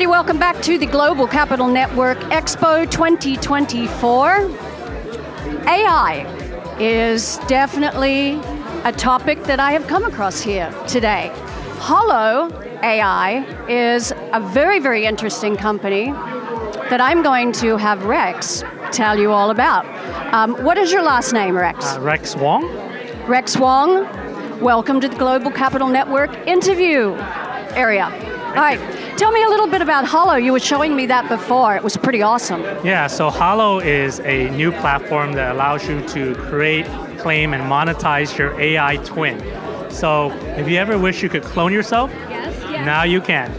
everybody, welcome back to the Global Capital Network Expo 2024. AI is definitely a topic that I have come across here today. Hollo AI is a very, very interesting company that I'm going to have Rex tell you all about. What is your last name, Rex? Rex Wong. Rex Wong, welcome to the Global Capital Network interview area. All right, tell me a little bit about Hollo. You were showing me that before. It was pretty awesome. Yeah, so Hollo is a new platform that allows you to create, claim, and monetize your AI twin. So if you ever wish you could clone yourself, Yes. now you can.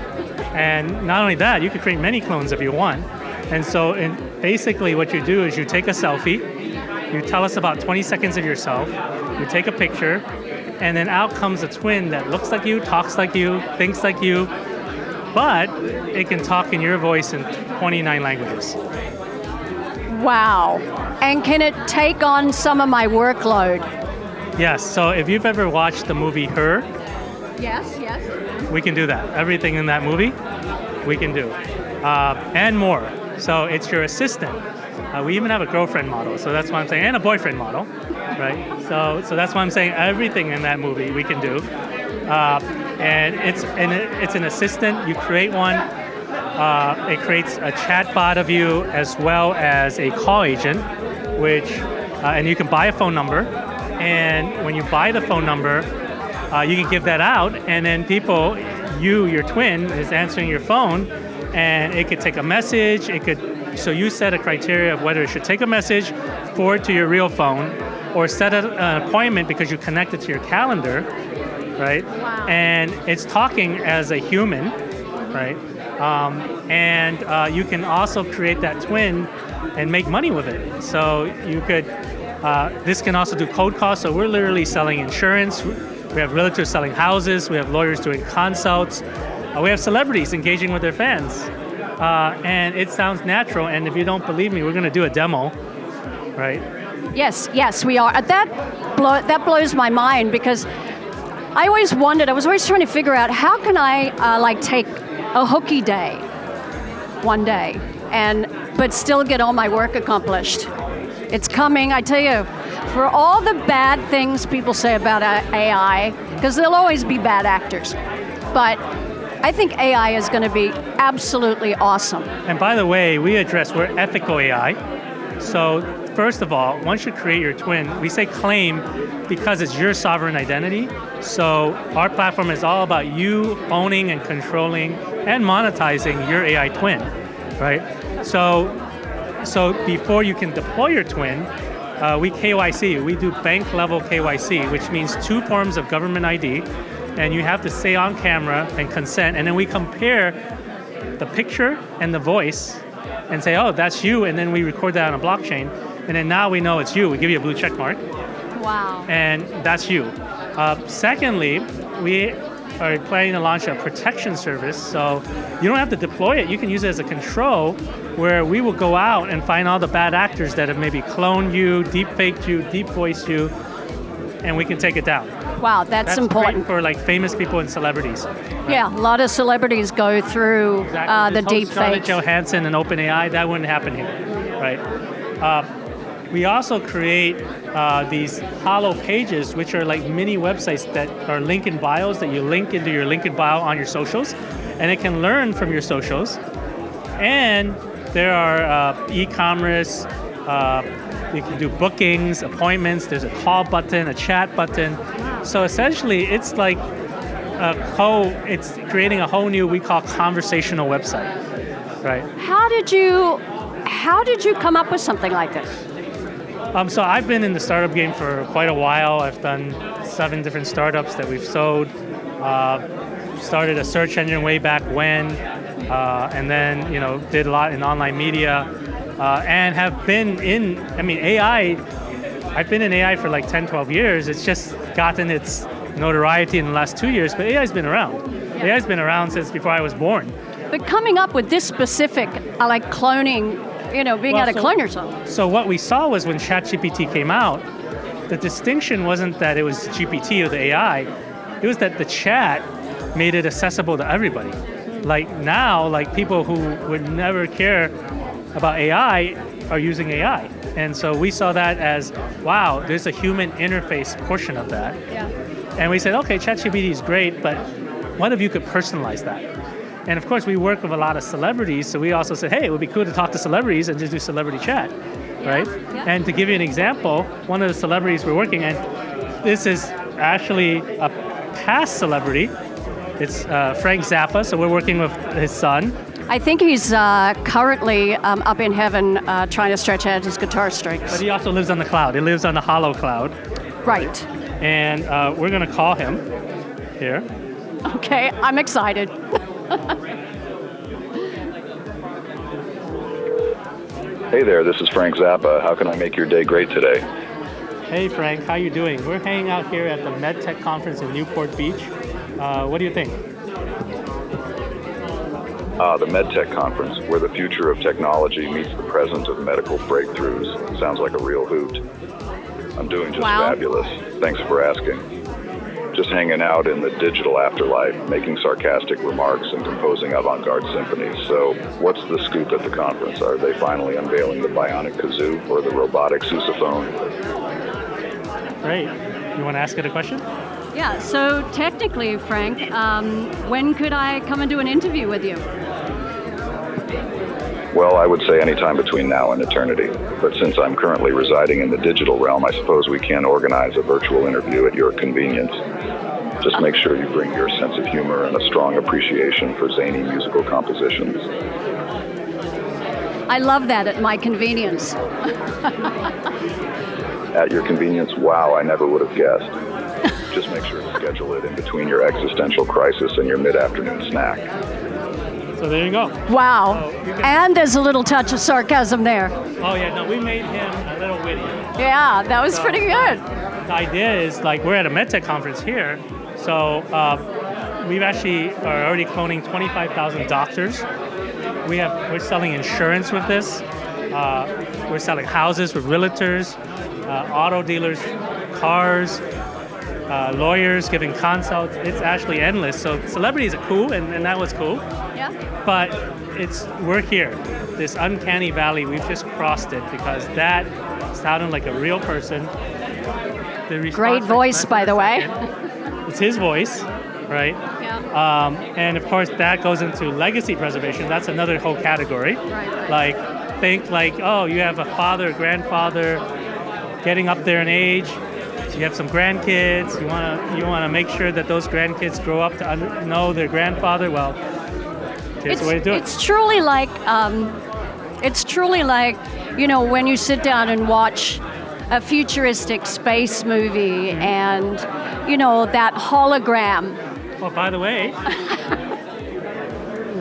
And not only that, you could create many clones if you want. And so basically what you do is you take a selfie, you tell us about 20 seconds of yourself, you take a picture, and then out comes a twin that looks like you, talks like you, thinks like you, but it can talk in your voice in 29 languages. Wow. And can it take on some of my workload? Yes, so if you've ever watched the movie Her, Yes, yes. we can do that. Everything in that movie, we can do. And more. So it's your assistant. We even have a girlfriend model, so that's why I'm saying, and a boyfriend model, right? So that's why I'm saying everything in that movie we can do. And it's an assistant. You create one. It creates a chat bot of you as well as a call agent, and you can buy a phone number. And when you buy the phone number, you can give that out, and then your twin is answering your phone, and it could take a message. So you set a criteria of whether it should take a message, forward to your real phone, or set an appointment because you connect it to your calendar, right? Wow. And it's talking as a human, right? And you can also create that twin and make money with it. So you could, this can also do cold calls. So we're literally selling insurance. We have realtors selling houses. We have lawyers doing consults. We have celebrities engaging with their fans. And it sounds natural. And if you don't believe me, we're going to do a demo, right? Yes, we are. That blows my mind because I always wondered, I was always trying to figure out how can I take a hooky day one day but still get all my work accomplished. It's coming, I tell you, for all the bad things people say about AI, because there'll always be bad actors, but I think AI is going to be absolutely awesome. And by the way, we're ethical AI. So first of all, once you create your twin, we say claim because it's your sovereign identity. So our platform is all about you owning and controlling and monetizing your AI twin, right? So before you can deploy your twin, we KYC. We do bank level KYC, which means 2 forms of government ID, and you have to say on camera and consent, and then we compare the picture and the voice and say, oh, that's you, and then we record that on a blockchain, and then now we know it's you. We give you a blue check mark. Wow. And that's you. Secondly, we are planning to launch a protection service, so you don't have to deploy it. You can use it as a control where we will go out and find all the bad actors that have maybe cloned you, deep faked you, deep voiced you, and we can take it down. Wow, that's important. Great for famous people and celebrities. Right? Yeah, a lot of celebrities go through the deep fakes. Scarlett Johansson and OpenAI, that wouldn't happen here, right? We also create these Hollo pages, which are like mini websites that are link in bios that you link into your link in bio on your socials, and it can learn from your socials. And there are e-commerce. You can do bookings, appointments. There's a call button, a chat button. So essentially, it's like it's creating a whole new, we call conversational website, right? How did you come up with something like this? So I've been in the startup game for quite a while. I've done 7 different startups that we've sold. Started a search engine way back when, and then did a lot in online media. And have been in, AI, I've been in AI for like 10, 12 years. It's just gotten its notoriety in the last 2 years, but AI's been around. Yeah. AI's been around since before I was born. But coming up with this specific, like cloning, being able to clone yourself. So what we saw was when ChatGPT came out, the distinction wasn't that it was GPT or the AI, it was that the chat made it accessible to everybody. like now, like people who would never care about AI are using AI. And so we saw that as, wow, there's a human interface portion of that. Yeah. And we said, okay, ChatGPT is great, but what if you could personalize that? And of course, we work with a lot of celebrities, so we also said, hey, it would be cool to talk to celebrities and just do celebrity chat, right? Yeah. And to give you an example, one of the celebrities we're working in, this is actually a past celebrity. It's Frank Zappa, so we're working with his son. I think he's currently up in heaven trying to stretch out his guitar strings. But he also lives on the cloud. He lives on the Hollo cloud. Right. And we're going to call him here. Okay, I'm excited. Hey there, this is Frank Zappa. How can I make your day great today? Hey Frank, how you doing? We're hanging out here at the MedTech conference in Newport Beach. What do you think? The MedTech conference, where the future of technology meets the present of medical breakthroughs. Sounds like a real hoot. I'm doing just fabulous. Thanks for asking. Just hanging out in the digital afterlife, making sarcastic remarks and composing avant-garde symphonies. So what's the scoop at the conference? Are they finally unveiling the bionic kazoo or the robotic sousaphone? Great. You want to ask it a question? Yeah, so technically, Frank, when could I come and do an interview with you? Well, I would say anytime between now and eternity. But since I'm currently residing in the digital realm, I suppose we can organize a virtual interview at your convenience. Just make sure you bring your sense of humor and a strong appreciation for zany musical compositions. I love that, at my convenience. At your convenience? Wow, I never would have guessed. Just make sure to schedule it in between your existential crisis and your mid-afternoon snack. So there you go. Wow. And there's a little touch of sarcasm there. Oh yeah, no, we made him a little witty. Yeah, that was pretty good. The idea is, like, we're at a MedTech conference here, so we've actually are already cloning 25,000 doctors. We're selling insurance with this. We're selling houses with realtors, auto dealers, cars, lawyers giving consults. It's actually endless. So celebrities are cool, and that was cool. Yeah. But we're here. This uncanny valley, we've just crossed it because that sounded like a real person. Great voice, by the way. It's his voice, right? Yeah. And of course, that goes into legacy preservation. That's another whole category. Right. Like, think like, oh, you have a father, grandfather, getting up there in age. So you have some grandkids. You wanna make sure that those grandkids grow up to know their grandfather. Well, here's the way to do it. It's truly like, when you sit down and watch a futuristic space movie and, that hologram. Well, by the way,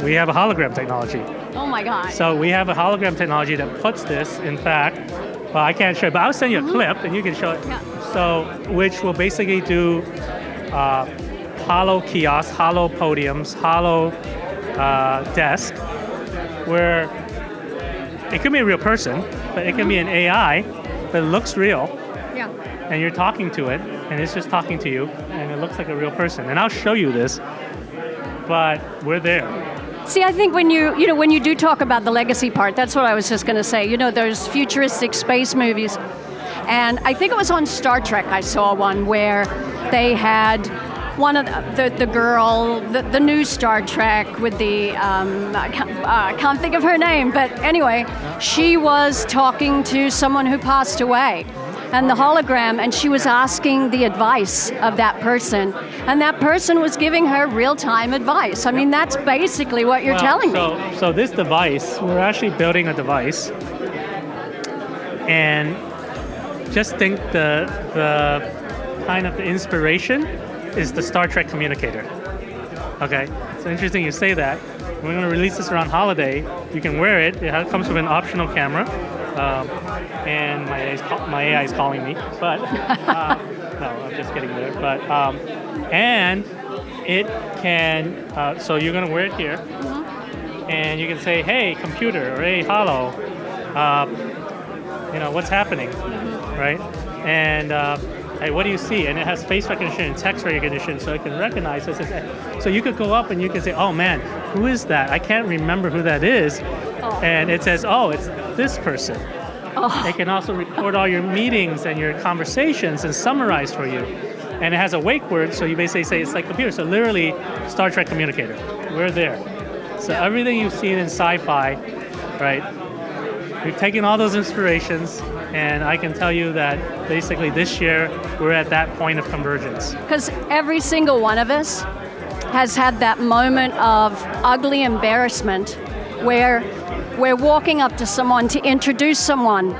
we have a hologram technology. Oh my God. So we have a hologram technology that puts this, in fact, well, I can't show it, but I'll send you a clip and you can show it. Yeah. So, which will basically do Hollo kiosks, Hollo podiums, Hollo desk, where it could be a real person, but it can be an AI, but it looks real. Yeah. And you're talking to it, and it's just talking to you, and it looks like a real person. And I'll show you this, but we're there. See, I think when you do talk about the legacy part, that's what I was just going to say. Those futuristic space movies, and I think it was on Star Trek I saw one where they had one of the girl, the new Star Trek with the I can't think of her name, but anyway, she was talking to someone who passed away. And the hologram, and she was asking the advice of that person, and that person was giving her real-time advice. I mean, that's basically what you're telling me. So this device, we're actually building a device, and just think the kind of the inspiration is the Star Trek communicator. Okay, so interesting you say that. We're going to release this around holiday. You can wear it. It comes with an optional camera. And my AI is calling me, but no, I'm just kidding there. But and it can. So you're gonna wear it here, and you can say, "Hey, computer," or "Hey, Hollo, what's happening?" Right? And hey, what do you see? And it has face recognition and text recognition, so it can recognize it. So you could go up and you can say, oh man, who is that? I can't remember who that is. Oh. And it says, oh, it's this person. Oh. It can also record all your meetings and your conversations and summarize for you. And it has a wake word, so you basically say it's like computer. So literally, Star Trek communicator. We're there. So everything you've seen in sci-fi, right? We've taken all those inspirations, and I can tell you that basically this year, we're at that point of convergence. Because every single one of us has had that moment of ugly embarrassment where we're walking up to someone to introduce someone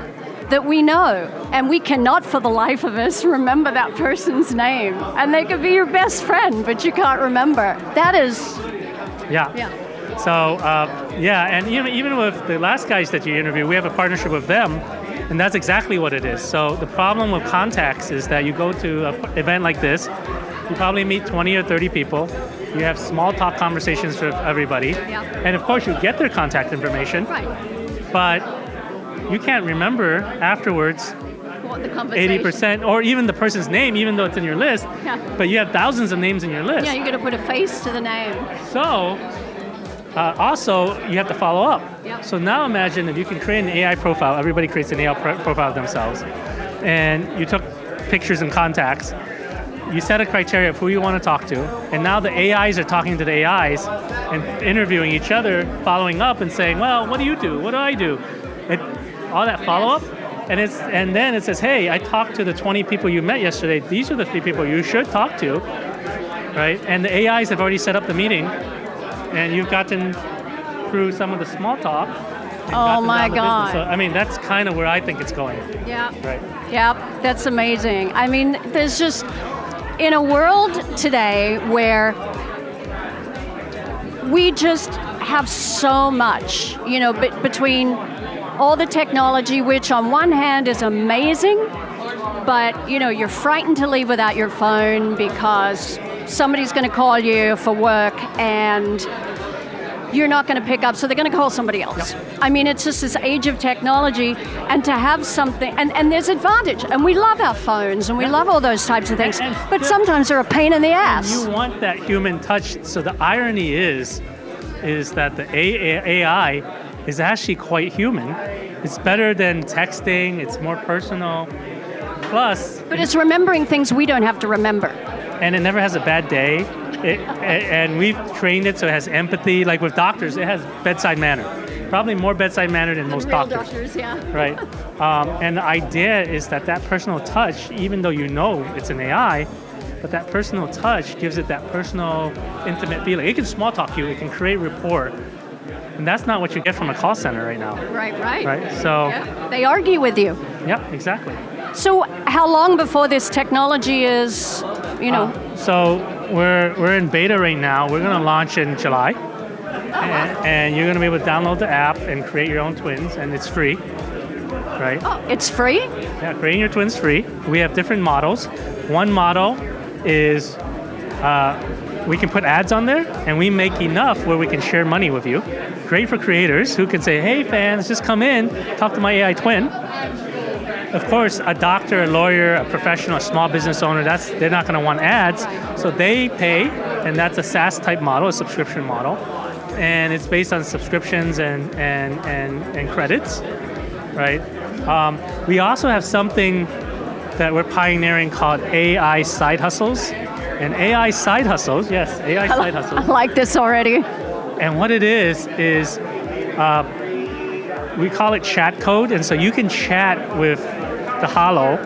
that we know, and we cannot for the life of us remember that person's name. And they could be your best friend, but you can't remember. That is... Yeah. So, and even with the last guys that you interview, we have a partnership with them, and that's exactly what it is. So the problem with contacts is that you go to an event like this, you probably meet 20 or 30 people, you have small talk conversations with everybody, and of course you get their contact information, but you can't remember afterwards what the conversation 80% or even the person's name, even though it's in your list, but you have thousands of names in your list. Yeah, you're going to put a face to the name. So, also, you have to follow up. Yep. So now imagine if you can create an AI profile, everybody creates an AI profile of themselves, and you took pictures and contacts, you set a criteria of who you want to talk to, and now the AIs are talking to the AIs and interviewing each other, following up and saying, well, what do you do? What do I do? All that follow-up, and then it says, hey, I talked to the 20 people you met yesterday. These are the 3 people you should talk to, right? And the AIs have already set up the meeting, and you've gotten through some of the small talk. Oh my God. So, I mean, that's kind of where I think it's going. Yeah. Right. Yeah, that's amazing. I mean, there's just, in a world today where we just have so much, between all the technology, which on one hand is amazing, but you're frightened to leave without your phone because somebody's going to call you for work and you're not going to pick up, so they're going to call somebody else. Yep. I mean, it's just this age of technology, and to have something, and there's advantage, and we love our phones, and we love all those types of things, but sometimes they're a pain in the ass. You want that human touch, so the irony is that the AI is actually quite human. It's better than texting, it's more personal, plus... But it's remembering things we don't have to remember. And it never has a bad day. And we've trained it so it has empathy. Like with doctors, it has bedside manner. Probably more bedside manner than most doctors. Right. And the idea is that personal touch, even though it's an AI, but that personal touch gives it that personal, intimate feeling. It can small talk you. It can create rapport. And that's not what you get from a call center right now. Right. So they argue with you. Yeah, exactly. So how long before this technology is, So we're in beta right now. We're going to launch in July. And you're going to be able to download the app and create your own twins, and it's free. Right? Oh, it's free? Yeah, creating your twins free. We have different models. One model is we can put ads on there, and we make enough where we can share money with you. Great for creators who can say, hey fans, just come in, talk to my AI twin. Of course, a doctor, a lawyer, a professional, a small business owner, they're not going to want ads, so they pay, and that's a SaaS type model, a subscription model, and it's based on subscriptions and credits, right? We also have something that we're pioneering called AI side hustles, and AI side hustles, yes, AI side hustles. I like this already. And what it is we call it chat code, and so you can chat with the Hollo,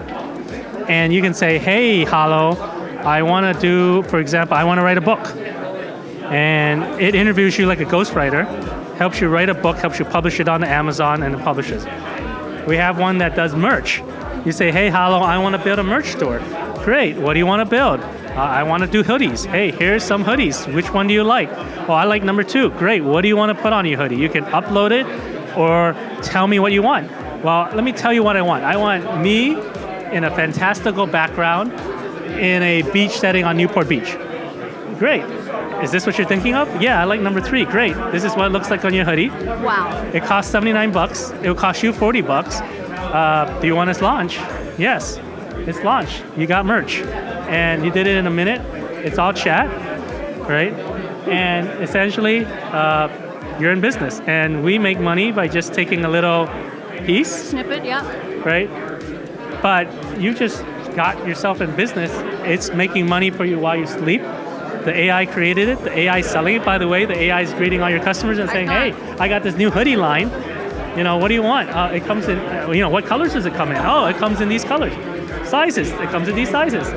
and you can say, hey, Hollo, I want to do, for example, I want to write a book. And it interviews you like a ghostwriter, helps you write a book, helps you publish it on Amazon, and it publishes. We have one that does merch. You say, hey, Hollo, I want to build a merch store. Great, what do you want to build? I want to do hoodies. Hey, here's some hoodies. Which one do you like? Oh, I like number 2. Great, what do you want to put on your hoodie? You can upload it or tell me what you want. Well, let me tell you what I want. I want me in a fantastical background in a beach setting on Newport Beach. Great. Is this what you're thinking of? Yeah, I like number 3. Great. This is what it looks like on your hoodie. Wow. It costs $79. It will cost you $40. Do you want us to launch? Yes. it's launched. You got merch. And you did it in a minute. It's all chat, right? And essentially, you're in business. And we make money by just taking a little piece. Snippet, yeah. Right? But you just got yourself in business. It's making money for you while you sleep. The AI created it. The AI is selling it, by the way. The AI is greeting all your customers and saying, hey, I got this new hoodie line. What do you want? It comes in, what colors does it come in? Oh, it comes in these colors. Sizes, it comes in these sizes.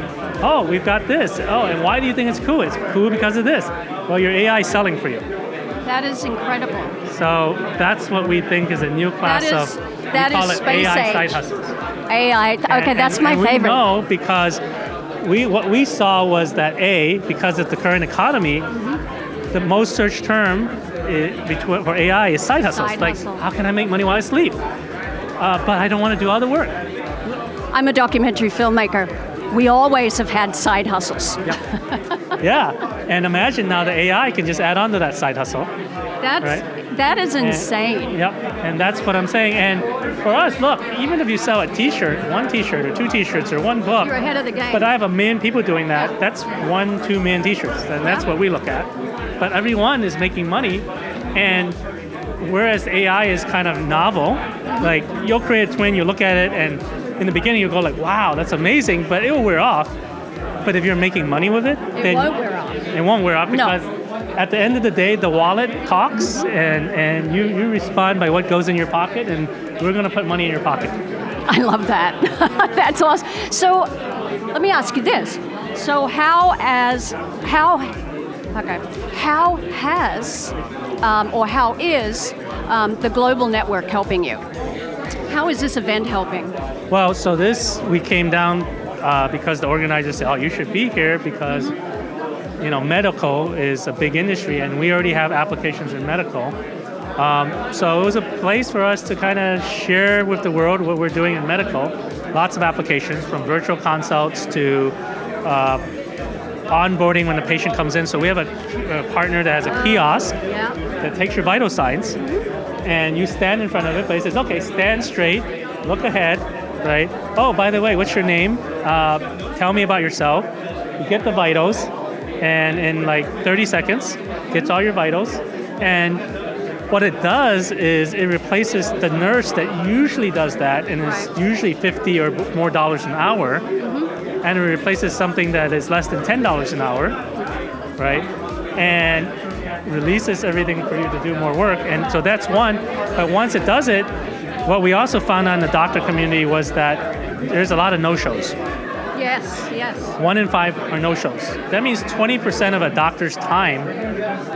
Oh, we've got this. Oh, and why do you think it's cool? It's cool because of this. Well, your AI is selling for you. That is incredible. So that's what we think is a new class that we call is it space AI age. side hustles. AI, okay, that's my favorite. We know because what we saw was that because of the current economy, the most searched term for AI is side hustles. How can I make money while I sleep? But I don't want to do all the work. I'm a documentary filmmaker. We always have had side hustles. Yeah, and imagine now the AI can just add on to that side hustle. That is insane. Yep, and that's what I'm saying. And for us, look, even if you sell a T-shirt, one T-shirt or two T-shirts or one book, you're ahead of the game. But I have 1 million people doing that. That's 1-2 million T-shirts, and that's what we look at. But everyone is making money, and whereas AI is kind of novel, like you'll create a twin, you look at it, and in the beginning you'll go like, wow, that's amazing, but it will wear off. But if you're making money with it, then won't wear off. It won't wear off because at the end of the day, the wallet talks, and you respond by what goes in your pocket, and we're going to put money in your pocket. I love that. That's awesome. So let me ask you this. So how is the global network helping you? How is this event helping? Well, so we came down because the organizers said, oh, you should be here because medical is a big industry, and we already have applications in medical. So it was a place for us to kind of share with the world what we're doing in medical. Lots of applications, from virtual consults to onboarding when the patient comes in. So we have a partner that has a kiosk that takes your vital signs, and you stand in front of it, but it says, okay, stand straight, look ahead, right? Oh, by the way, what's your name? Tell me about yourself. You get the vitals, and in like 30 seconds, gets all your vitals. And what it does is it replaces the nurse that usually does that, and is usually $50 or more an hour, and it replaces something that is less than $10 an hour, right? And releases everything for you to do more work. And so that's one. But once it does it, what we also found out in the doctor community was that there's a lot of no-shows. Yes. 1 in 5 are no-shows. That means 20% of a doctor's time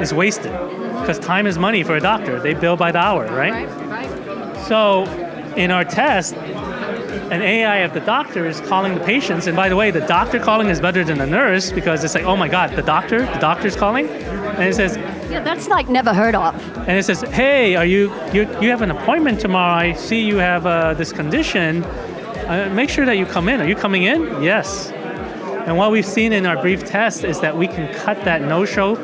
is wasted, because time is money for a doctor. They bill by the hour, right? Right. So in our test, an AI of the doctor is calling the patients, and by the way, the doctor calling is better than the nurse, because it's like, oh my God, the doctor's calling? And it says, that's like never heard of. And it says, hey, you have an appointment tomorrow, I see you have this condition, make sure that you come in. Are you coming in? Yes. And what we've seen in our brief test is that we can cut that no-show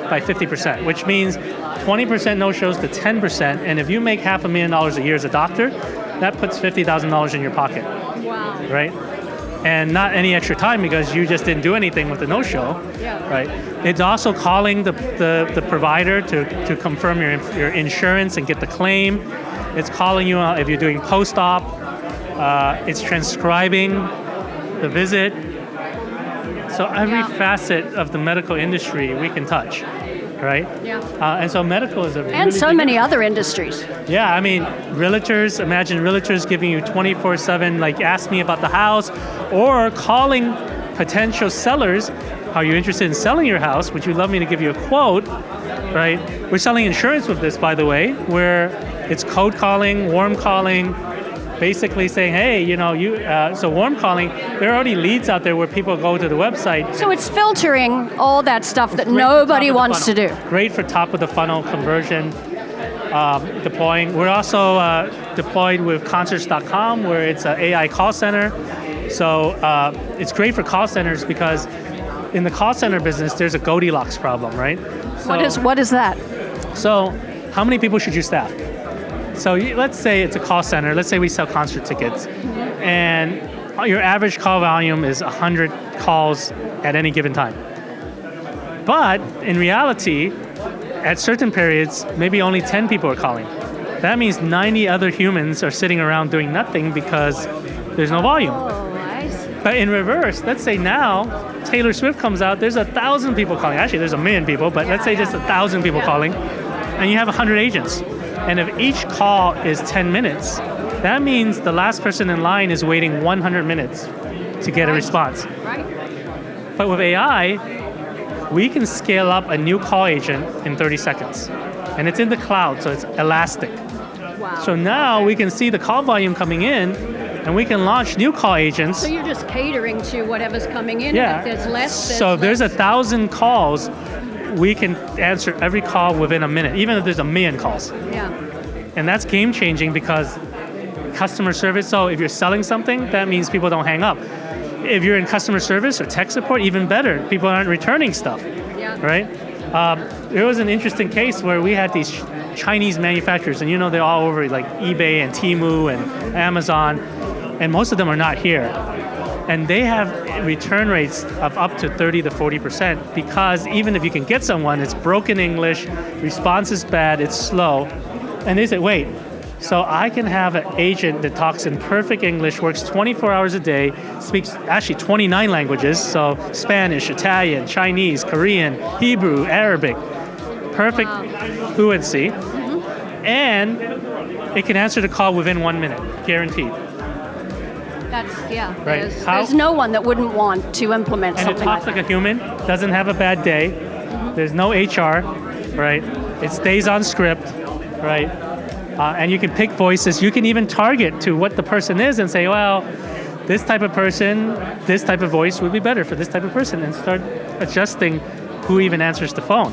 by 50%, which means 20% no-shows to 10%, and if you make $500,000 a year as a doctor, that puts $50,000 in your pocket. Wow. Right? And not any extra time, because you just didn't do anything with the no-show. Yeah. Right? It's also calling the provider to confirm your insurance and get the claim. It's calling you if you're doing post-op. It's transcribing the visit. So every facet of the medical industry we can touch, right? Yeah. And so medical is a really and so many other industries. Yeah, I mean, realtors, imagine realtors giving you 24/7, like, ask me about the house, or calling potential sellers, are you interested in selling your house? Would you love me to give you a quote, right? We're selling insurance with this, by the way, where it's cold calling, warm calling, basically saying, hey, so warm calling, there are already leads out there where people go to the website. So it's filtering all that stuff that nobody wants to do. Great for top of the funnel conversion, deploying. We're also deployed with concerts.com, where it's an AI call center. So it's great for call centers, because in the call center business, there's a Goldilocks problem, right? So, what is that? So how many people should you staff? So let's say it's a call center. Let's say we sell concert tickets, and your average call volume is 100 calls at any given time. But in reality, at certain periods, maybe only 10 people are calling. That means 90 other humans are sitting around doing nothing because there's no volume. Oh, I see. But in reverse, let's say now Taylor Swift comes out, there's 1,000 people calling. Actually, there's 1 million people, but let's say just 1,000 people calling, and you have 100 agents. And if each call is 10 minutes, that means the last person in line is waiting 100 minutes to get a response. Right. But with AI, we can scale up a new call agent in 30 seconds. And it's in the cloud, so it's elastic. Wow. So now we can see the call volume coming in, and we can launch new call agents. So you're just catering to whatever's coming in. Yeah. And if there's less, So if there's 1,000 calls, we can answer every call within a minute, even if there's 1 million calls. Yeah. And that's game changing because customer service, so if you're selling something, that means people don't hang up. If you're in customer service or tech support, even better, people aren't returning stuff, Yeah. right? There was an interesting case where we had these Chinese manufacturers, and you know they're all over like eBay and Temu and Amazon, and most of them are not here. And they have return rates of up to 30 to 40% because even if you can get someone, it's broken English, response is bad, it's slow. And they say, wait, so I can have an agent that talks in perfect English, works 24 hours a day, speaks actually 29 languages, so Spanish, Italian, Chinese, Korean, Hebrew, Arabic, perfect fluency, and it can answer the call within 1 minute, guaranteed. That's, yeah. Right. There's no one that wouldn't want to implement And it something talks like like a human, doesn't have a bad day, there's no HR, right? It stays on script, right? And you can pick voices. You can even target to what the person is and say, well, this type of person, this type of voice would be better for this type of person, and start adjusting who even answers the phone.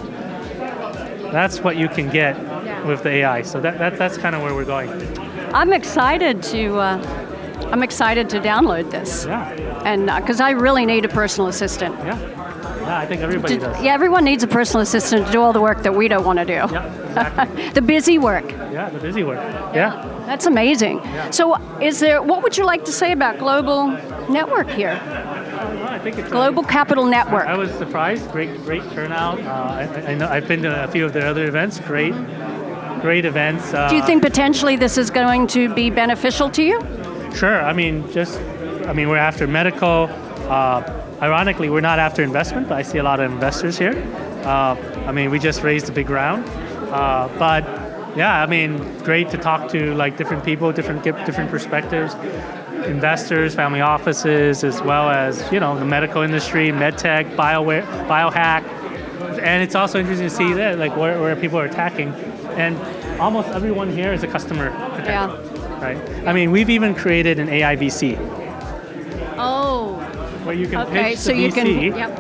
That's what you can get with the AI. So that's kind of where we're going. I'm excited to download this. Yeah. And because I really need a personal assistant. Yeah. Yeah, I think everybody does. Yeah, everyone needs a personal assistant to do all the work that we don't want to do. Yeah, exactly. The busy work. Yeah, the busy work. Yeah. That's amazing. Yeah. So what would you like to say about Global Network here? Well, I think it's Global Capital Network. I was surprised. Great turnout. I know I've been to a few of their other events. Great events. Do you think potentially this is going to be beneficial to you? Sure. I mean, we're after medical. Ironically, we're not after investment, but I see a lot of investors here. We just raised a big round. But yeah, great to talk to like different people, get different perspectives, investors, family offices, as well as the medical industry, medtech, biohack, and it's also interesting to see that like where people are attacking, and almost everyone here is a customer protector. Yeah. Right. We've even created an AI VC. Oh. Where you can Okay, pitch so the you VC, can. Yep.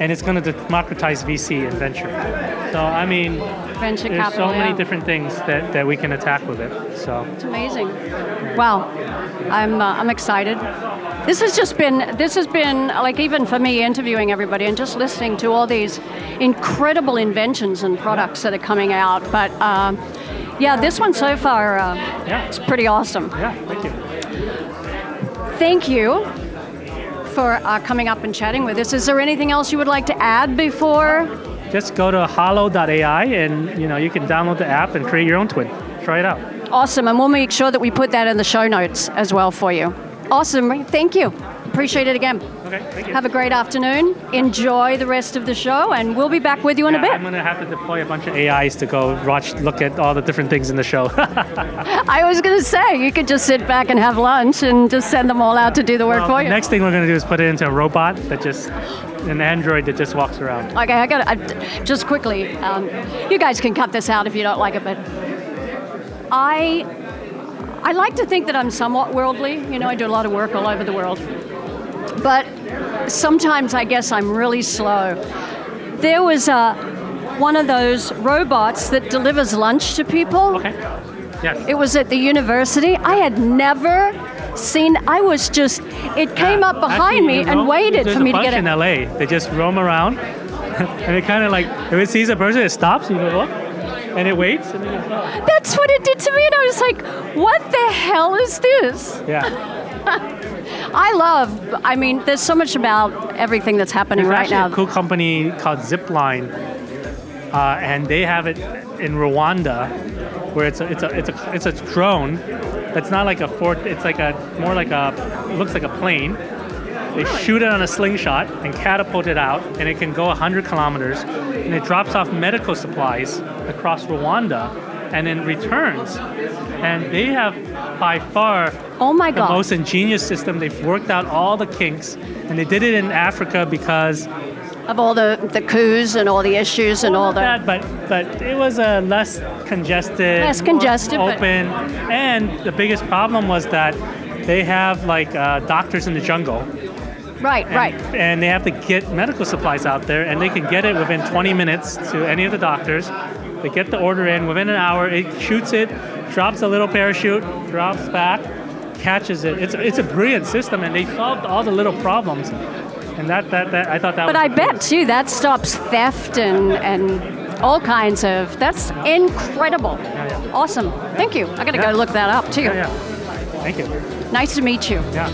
and it's going to democratize VC and venture. So Venture there's capital. so many yeah. different things that we can attack with it. So It's amazing. Wow, I'm excited. This has been like, even for me, interviewing everybody and just listening to all these incredible inventions and products that are coming out. But this one so far, it's pretty awesome. yeah, thank you. Thank you for coming up and chatting with us. Is there anything else you would like to add before? Just go to hollo.ai and you can download the app and create your own twin. Try it out. Awesome, and we'll make sure that we put that in the show notes as well for you. Awesome, thank you. Appreciate it again. Okay, thank you. Have a great afternoon. Enjoy the rest of the show, and we'll be back with you in a bit. I'm going to have to deploy a bunch of AIs to go look at all the different things in the show. I was going to say, you could just sit back and have lunch and just send them all out to do the work for you. The next thing we're going to do is put it into a robot an android that just walks around. Okay, just quickly, you guys can cut this out if you don't like it, but I like to think that I'm somewhat worldly. I do a lot of work all over the world. But sometimes I guess I'm really slow. There was one of those robots that delivers lunch to people. Okay. Yes. It was at the university. I had never seen, it came up behind me and waited for me to get it. There's a bunch in LA. They just roam around and it kind of like, if it sees a person, it stops, you go look, and it waits. And then it goes. That's what it did to me, and I was like, what the hell is this? Yeah. I mean, there's so much about everything that's happening There's right now. actually a cool company called Zipline, and they have it in Rwanda, where it's a drone. It's not like a fort. It's like it looks like a plane. They shoot it on a slingshot and catapult it out, and it can go 100 kilometers, and it drops off medical supplies across Rwanda, and then returns. And they have by far Oh my the God. most ingenious system. They've worked out all the kinks, and they did it in Africa because Of all the coups and all the issues and all that, but it was a less congested, more but- open, and the biggest problem was that they have like doctors in the jungle. Right, right. And they have to get medical supplies out there, and they can get it within 20 minutes to any of the doctors. They get the order in within an hour. It shoots it, drops a little parachute, drops back, catches it. It's a brilliant system, and they solved all the little problems. And that I thought that. But was I bet too that stops theft and all kinds of. That's incredible. Yeah. Awesome. Thank you. I got to go look that up too. Yeah. Thank you. Nice to meet you. Yeah.